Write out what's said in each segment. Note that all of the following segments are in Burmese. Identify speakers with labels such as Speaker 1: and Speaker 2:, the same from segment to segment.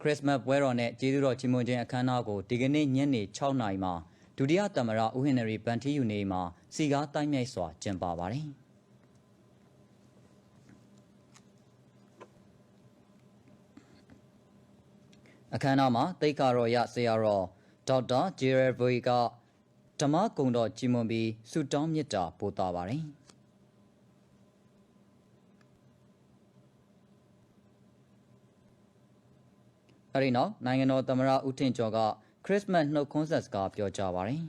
Speaker 1: ခရစ်စမတ်ပွဲတော်နဲ့ကျေးဇူးတော်ချီးမွမ်းခြင်းအခမ်းအနားကိုဒီကနေ့ညနေ6 နာရီမှာဒုတိယသမ္မတဦးဟင်နရီဗန်ထီယူနေမှာစီကားတိုက်မြိုက်စွာကျင်းပပါတယ်အခမ်းအနားမှာသိက္ခာတော်ရဆရာတော်ဒေါက်တာဂျေရယ်ဗွေကဓမ္မဂုဏ်တော်ကြီးမွန်ပြီးဆုတောင်းမေတ္တာပို့သပါတယ်အဲဒီနောက်နိုင်ငံတော်သမ္မတဦးထင်ကျော်ကခရစ်စမတ်နှုတ်ခွန်းဆက်စကားပြောကြားပါတယ်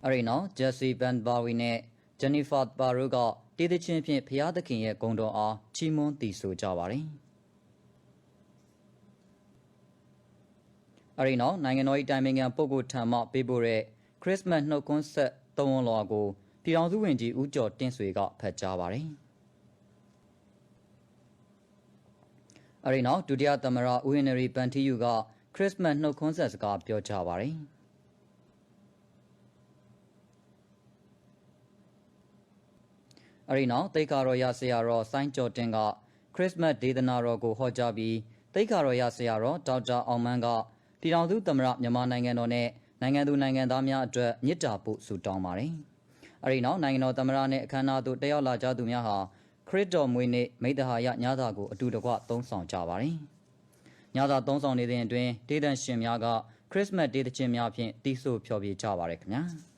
Speaker 1: အဲဒီနောက်ဂျက်စီဗန်ဘာဝီနဲ့ဂျန်နီဖာပါရိုကတည်တခြင်းဖြင့်ဖျားသခင်ရဲ့ဂုဏ်တော်အားချီးမွမ်းတည်ဆိုကြပါတယ်အဲဒီနောက်နိုင်ငံတော်၏တိုင်ပင်ခံပုဂ္ဂိုလ်ထံမှပေးပို့တဲ့ခရစ်စမတ်နှုတ်ခွန်းဆက်သုံးဝန်လွှာကိုပြည်ထောင်စုဝန်ကြီးဦးကျော်တင့်ဆွေကဖတ်ကြားပါတယ်အဲဒီနောက်ဒုတိယသမ္မတဦးဟင်နရီဗန်ထီယူကခရစ်စမတ်နှုတ်ခွန်းဆက်စကားပြောကြားပါတယ်အဲဒီနောက်သိက္ခာတော်ရဆရာတော်ဆိုင်းကျော်တင်ကခရစ်စမတ်ဒေသနာတော်ကိုဟောကြားပြီးသိက္ခာတော်ရဆရာတော်ဒေါက်တာအောင်မန်းကပြည်ထောင်စုသမ္မတမြန်မာနိုင်ငံတော်နဲ့နိုင်ငံသူနိုင်ငံသားများအတွက်မေတ္တာပို့ဆုတောင်းပါတယ်အဲဒီနောက်နိုင်ငံတော်သမ္မတနဲ့အခမ်းအနားသို့တက်ရောက်လာကြသူများဟာခရစ်တော်မွေးနေ့မိတ္တဟာယညစာကိုအတူတကွသုံးဆောင်ကြပါတယ်။ညစာသုံးဆောင်နေတဲ့အတွင်းဒေသရှင်များကခရစ်စမတ်ဒေသချင်းများဖြင့်တီးဆိုဖျော်ဖြေကြပါရခင်ဗျာ။